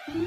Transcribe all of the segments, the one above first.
Aku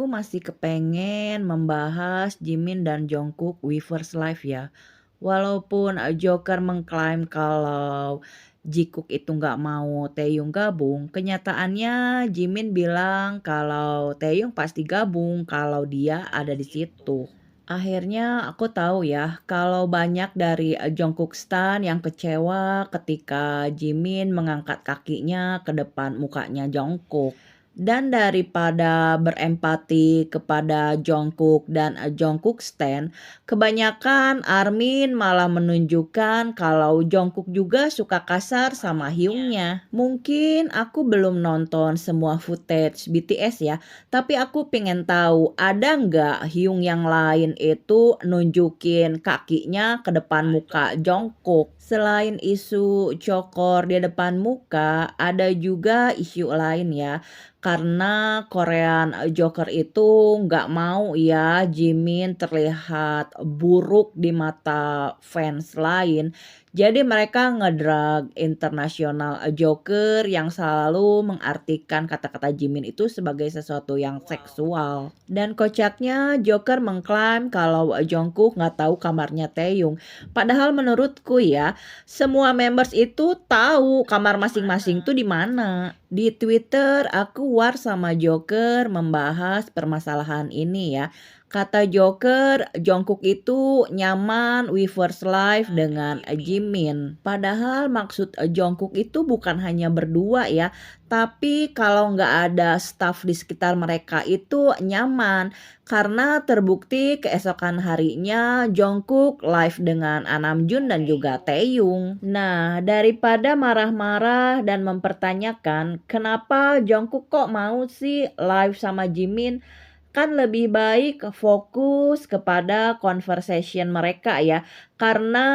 masih kepengen membahas Jimin dan Jungkook Weverse Live ya. Walaupun Joker mengklaim kalau Jikook itu nggak mau Taeyong gabung, kenyataannya Jimin bilang kalau Taeyong pasti gabung kalau dia ada di situ. Akhirnya aku tahu ya kalau banyak dari Jungkook Stan yang kecewa ketika Jimin mengangkat kakinya ke depan mukanya Jungkook. Dan daripada berempati kepada Jungkook dan Jungkook Stan, kebanyakan Armin malah menunjukkan kalau Jungkook juga suka kasar sama Hyungnya. Mungkin aku belum nonton semua footage BTS ya, tapi aku pengen tahu ada nggak Hyung yang lain itu nunjukin kakinya ke depan muka Jungkook. Selain isu cokor di depan muka, ada juga isu lain ya. Karena Korean Joker itu nggak mau ya Jimin terlihat buruk di mata fans lain. Jadi mereka ngedrag internasional Joker yang selalu mengartikan kata-kata Jimin itu sebagai sesuatu yang seksual. Dan kocaknya Joker mengklaim kalau Jungkook nggak tahu kamarnya Taeyong. Padahal menurutku ya, semua members itu tahu kamar masing-masing tuh di mana. Di Twitter aku war sama Joker membahas permasalahan ini ya. Kata Joker, Jungkook itu nyaman Weverse Live dengan Jimin. Padahal maksud Jungkook itu bukan hanya berdua ya, tapi kalau nggak ada staff di sekitar mereka itu nyaman. Karena terbukti keesokan harinya Jungkook live dengan Namjoon dan juga Taeyong. Nah, daripada marah-marah dan mempertanyakan kenapa Jungkook kok mau sih live sama Jimin, kan lebih baik fokus kepada conversation mereka ya. Karena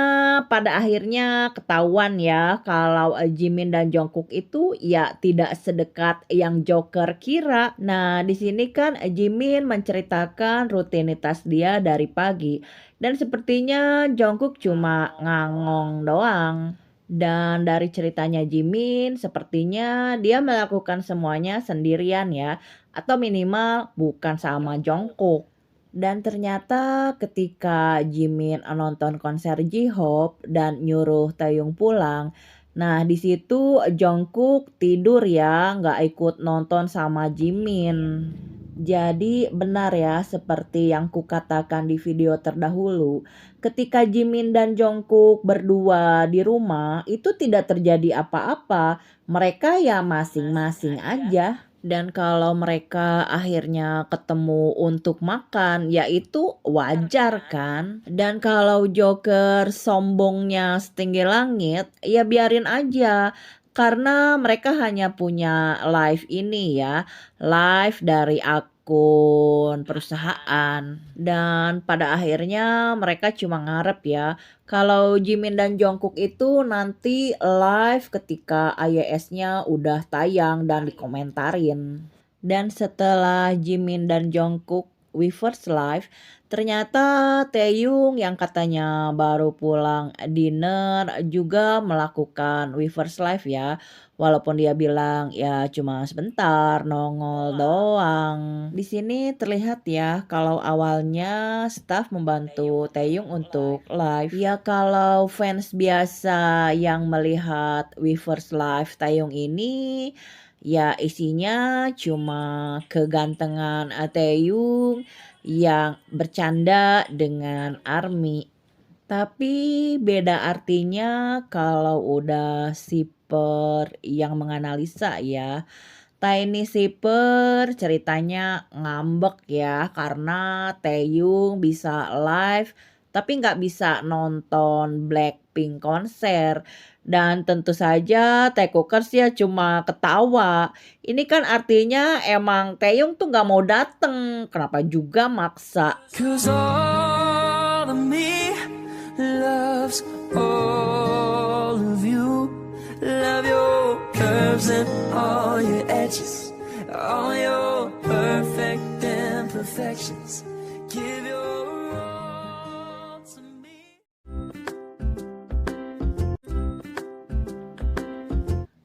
pada akhirnya ketahuan ya kalau Jimin dan Jungkook itu ya tidak sedekat yang Joker kira. Nah, di sini kan Jimin menceritakan rutinitas dia dari pagi dan sepertinya Jungkook cuma ngangong doang. Dan dari ceritanya Jimin, sepertinya dia melakukan semuanya sendirian ya, atau minimal bukan sama Jungkook. Dan ternyata ketika Jimin nonton konser J-Hope dan nyuruh Taeyong pulang, nah di situ Jungkook tidur ya, nggak ikut nonton sama Jimin. Jadi benar ya seperti yang kukatakan di video terdahulu, ketika Jimin dan Jungkook berdua di rumah itu tidak terjadi apa-apa, mereka ya masing-masing aja. Dan kalau mereka akhirnya ketemu untuk makan, ya itu wajar kan. Dan kalau Joker sombongnya setinggi langit, ya biarin aja. Karena mereka hanya punya live ini ya, live dari akun perusahaan. Dan pada akhirnya mereka cuma ngarep ya, kalau Jimin dan Jungkook itu nanti live ketika IYS-nya udah tayang dan dikomentarin. Dan setelah Jimin dan Jungkook Weverse Live, ternyata Taeyong yang katanya baru pulang dinner juga melakukan Weverse Live ya. Walaupun dia bilang ya cuma sebentar nongol doang. Di sini terlihat ya kalau awalnya staff membantu Taeyong untuk live. Ya kalau fans biasa yang melihat Weverse Live Taeyong ini ya isinya cuma kegantengan Taeyong yang bercanda dengan ARMY. Tapi beda artinya kalau udah shipper yang menganalisa ya. Tiny Shipper ceritanya ngambek ya karena Taeyong bisa live tapi nggak bisa nonton Blackpink konser. Dan tentu saja Taekookers ya cuma ketawa. Ini kan artinya emang Taeyong tuh nggak mau dateng. Kenapa juga maksa? Cause all of me loves all of you. Love your curves and all your edges, all your perfect imperfections. imperfections. Give your all to me.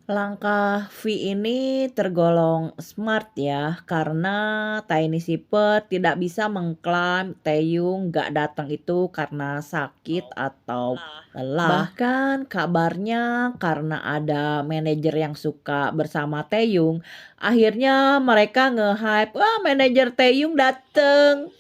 Langkah V ini tergolong smart ya, karena Tiny Shipper tidak bisa mengklaim Taeyong gak datang itu karena sakit atau lelah. Bahkan kabarnya karena ada manajer yang suka bersama Taeyong, akhirnya mereka nge-hype, wah manajer Taeyong dateng.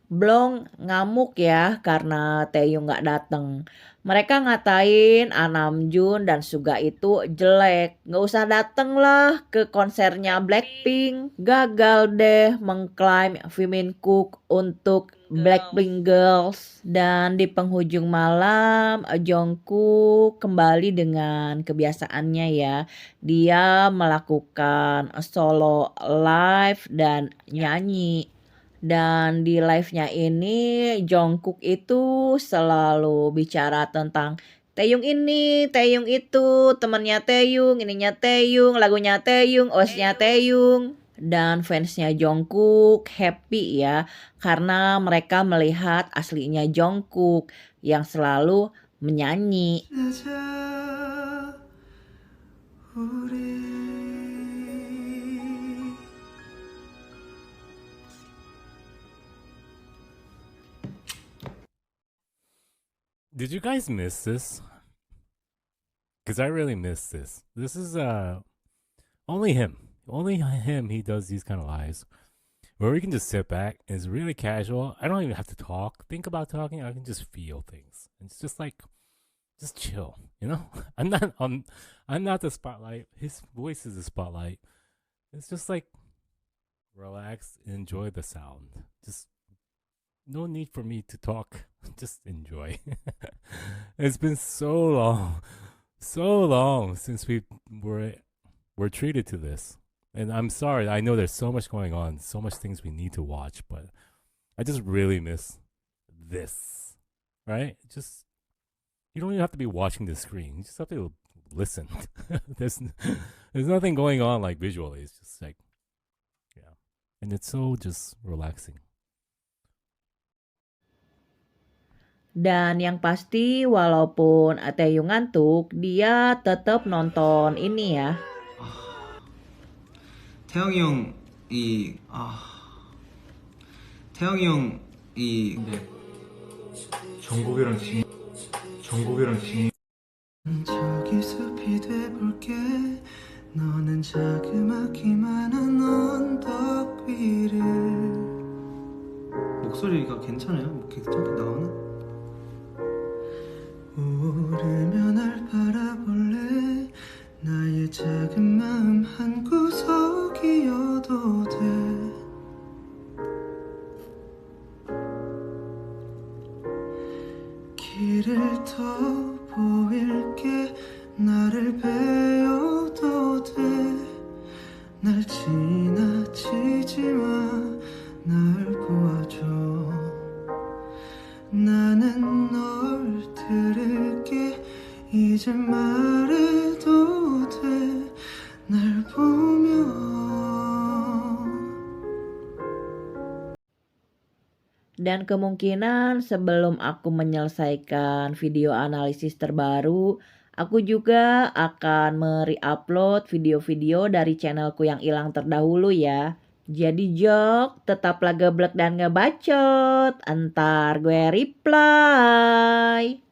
Blong ngamuk ya karena Taeyong gak dateng. Mereka ngatain Namjoon dan Suga itu jelek. Gak usah dateng lah ke konsernya Blackpink. Gagal deh mengklaim Cook untuk Blackpink Girls. Dan di penghujung malam Jungkook kembali dengan kebiasaannya ya. Dia melakukan solo live dan nyanyi. Dan di live-nya ini Jungkook itu selalu bicara tentang Taeyong ini, Taeyong itu, temannya Taeyong, ininya Taeyong, lagunya Taeyong, OST-nya Taeyong. Dan fansnya Jungkook happy ya karena mereka melihat aslinya Jungkook yang selalu menyanyi. Did you guys miss this? Because I really missed this. This is only him. Only him he does these kind of lives. Where we can just sit back and it's really casual. I don't even have to talk. Think about talking. I can just feel things. It's just like just chill, you know? I'm not the spotlight. His voice is the spotlight. It's just like relax and enjoy the sound. Just no need for me to talk. Just enjoy. It's been so long since we were treated to this. And I'm sorry. I know there's so much going on, so much things we need to watch, but I just really miss this. Right? Just you don't even have to be watching the screen. You just have to listen. there's nothing going on like visually. It's just like yeah. And it's so just relaxing. Dan yang pasti walaupun Taeyong ngantuk, dia tetap nonton ini ya. 태영이 형이 태영이 형이 근데 정국이랑 진 저기 숲이 돼볼게 너는 자그마기만한 언덕 위를 목소리가 괜찮아요? 뭐 괜찮게 나오나? 오르면 날 바라볼래 나의 작은 마음 한 구석이어도 돼 길을 더 보일게 나를 베어도 돼 날 지나치지 마 날 보아줘 나는 널 들을게 이제 말해도 돼 날 보면 Dan kemungkinan sebelum aku menyelesaikan video analisis terbaru, aku juga akan mereupload video-video dari channelku yang hilang terdahulu ya. Jadi Jok, tetaplah geblek dan ngebacot. Entar gue reply.